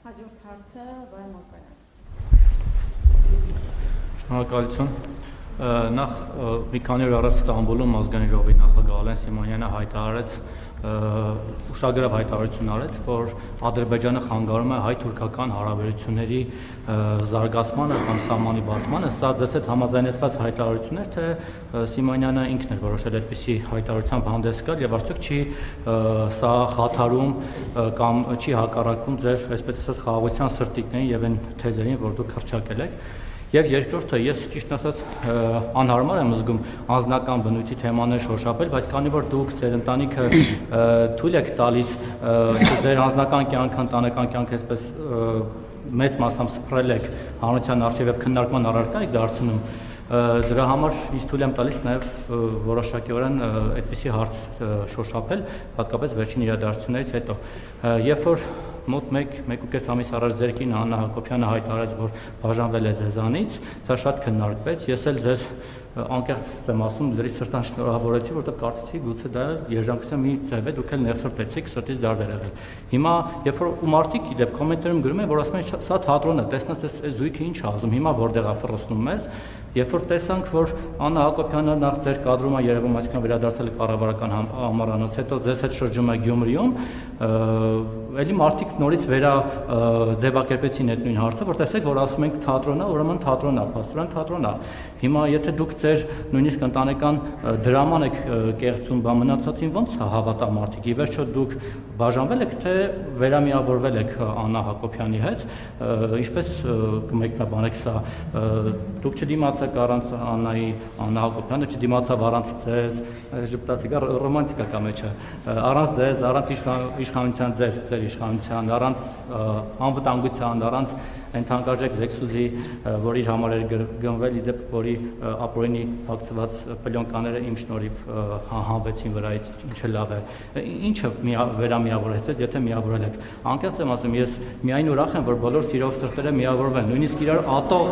Հաջորդ հարցը Վայ Մակարյան։ Շնորհակալություն։ Նախ մի քանի օր առաջ Ստամբուլում ազգային ժողովի նախագահ Ալեն Սիմոնյանը հայտարարեց ուշագրավ հայտարարություն արեց, որ Ադրբեջանը խանգարում է հայ-թուրքական հարաբերությունների զարգացմանը կամ սահմանի բացմանը։ Սա ձեզ հետ համաձայնեցված հայտարարություն էր, թե Սիմոնյանը ինքն էր որոշել այդպիսի հայտարարությամբ հանդես գալ եւ արդյոք չի սա խաթարում կամ չի հակառակվում ձեր, այսպես ասած, խաղաղության սրտիկներին եւ այն թեզերին, որ դուք հռչակել եք։ Եվ երկրորդը, ես ճիշտ ասած անհարմար եմ զգում անձնական բնույթի թեմաներ շոշափել, բայց քանի որ դուք ձեր ընտանիքը թույլ եք տալիս ձեր անձնական կյանքը, ընտանեկան կյանքը այսպես մեծ մասամբ սփռել եք հանրության առջև եւ քննարկման առարկա եք դարձնում, դրա համար ես թույլ եմ տալիս նաեւ որոշակիորեն այդպիսի հարց շոշափել, հատկապես վերջին իրադարձություններից հետո, երբ որ մոտ 1.5 ամիս առաջ ձեր կին Աննա Հակոբյանը հայտարարեց, որ բաժանվել է ձեզանից, դա շատ քննարկվեց, ես էլ ձեզ անկեղծ եմ ասում, լրիվ սրտան շնորհավորեցի, որովհետև կարծեցի գուցե դա երջանկության մի ձև է, դուք էլ ներսրտեցիք, սրտից դարդեր եղել։ Հիմա, երբ որ ու մարդիկ իդեպ կոմենտներում գրում են, որ ասում են սա թատրոն է, տեսնած այս զույգը ինչ ասում, հիմա որտեղ է ֆռսնում մեզ, երբ որ տեսանք, որ Աննա Հակոբյանը նախ ձեր կադրում է երևում, այսինքն վերադարձել է կառավարական համառանոց, հետո ձեզ հետ շրջում է Գյումրիում, էլի մարդիկ նորից ձևակերպեցին այդ նույն հարցը, որ տեսեք, որ ասում ենք թատրոն է, ուրեմն թատրոն է, փաստորեն թատրոն է։ Հիմա եթե դուք ձեր նույնիսկ ընտանեկան դրաման եք կեղծում, բա մնացածին ոնց հավատա մարդիկ։ Ի վերջո դուք բաժանվել եք, թե վերամիավորվել եք Աննա Հակոբյանի հետ, ինչպես կմեկնաբանեք սա։ Դուք չդիմացաք առանց Աննայի, Աննա Հակոբյանը չդիմացավ առանց ձեզ, ժպտացիք, ռոմանտիկա կա մեջը, առանց ձեզ, առանց իշխանության ձեր իշխանության, առանց անվտանգության, առանց այն թանկարժեք Լեքսուսի, որ իր համար էր գնվել, իդեպ որի ապօրինի փակցված պլյոնկաները իմ շնորհիվ հանվեցին վրայից, ինչը լավ է։ Ինչը վերամիավորեց ձեզ, եթե միավորել եք։ Անկեղծ եմ ասում, ես միայն ուրախ եմ, որ բոլոր սիրող սրտերը միավորվեն, նույնիսկ իրար ատող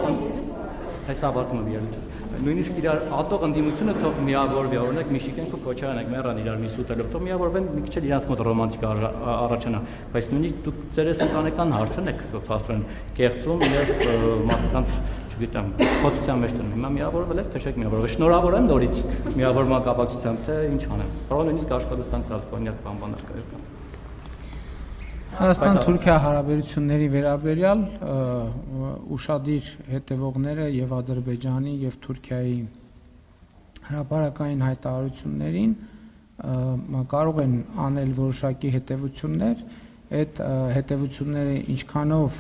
այս ավարտում եմ ելույթս։ Նույնիսկ իրար ատող ընդդիմությունը թող միավորվի, օրինակ Միշիկենկո Քոչարյանեք մեռան իրար մի սուտելով, թող միավորվեն, մի քիչ էլ իրանց մոտ ռոմանտիկա առաջանա, բայց նույնիսկ դուք ձեր ընտանեկան հարցն եք փաստորեն կեղծում եւ մարդկանց, չգիտեմ, խոցության մեջ դնում։ Հիմա միավորվել եք, թե չեք միավորվել։ Շնորհավոր եմ նորից միավորման կապակցությամբ, թե ինչ անեմ։ Կարող նույնիսկ աշխատասան տալ, կոնյակ բանբաներ կա։ Հայաստան-Թուրքիա հարաբերությունների վերաբերյալ ուշադիր հետևողները եւ Ադրբեջանի եւ Թուրքիայի հրապարակային հայտարարություններին կարող են անել որոշակի հետևություններ, այդ հետևությունները ինչքանով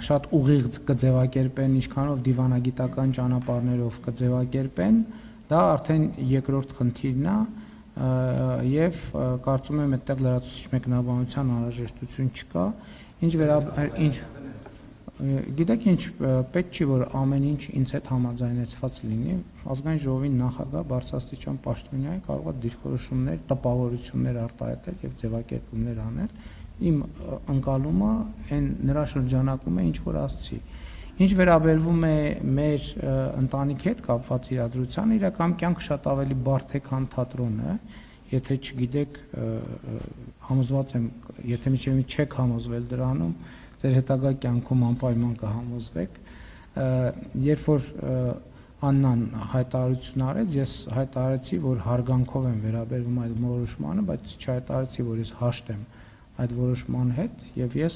շատ ուղիղ կձևակերպեն, ինչքանով դիվանագիտական ճանապարհներով կձևակերպեն, դա արդեն երկրորդ խնդիրն է եւ կարծում եմ այդտեղ լրացուցիչ մեկնաբանության անհրաժեշտություն չկա, գիտեք ինչ, պետք չի որ ամեն ինչ ինձ հետ համաձայնեցված լինի, ազգային ժողովի նախագահ բարձրաստիճան պաշտոնյա կարող է դիրքորոշումներ, տպավորություններ արտահայտել եւ ձևակերպումներ անել, իմ ընկալումը այն նրա շրջանակում է ինչ որ ասացի։ Ինչ վերաբերվում է մեր ընտանիքի հետ կապված իրադրությանը, իրական կյանքը շատ ավելի բարդ է, քան թատրոնը, եթե չգիտեք, համոզված եմ, եթե միջև չեք համոզվել դրանում, ձեր հետագա կյանքում անպայման կհամոզվեք, երբ որ Աննան հայտարարություն արեց, ես հայտարարեցի, որ հարգանքով եմ վերաբերվում այդ որոշմանը, բայց չհայտարարեցի, որ ես հաշտ եմ այդ որոշման հետ, եւ ես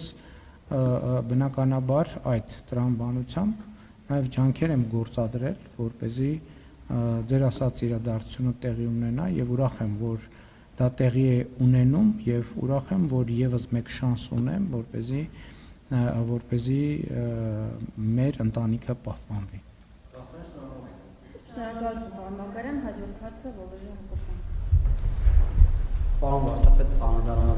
բնականաբար այդ տրամաբանությամբ նաև ջանքեր եմ գործադրել, որպեսզի ձեր ասած իրադարձությունը տեղի ունենա եւ ուրախ եմ, որ դա տեղի է ունենում եւ ուրախ եմ, որ եւս մեկ շանս ունեմ, որպեսզի մեր ընտանիքը պահպանվի։ Շնորհակալություն, պարոն Մակարյան, հաջորդ հարցը Վոլոդիմիր Հակոբյան։ Պարոն վարչապետ, անդրադառնալով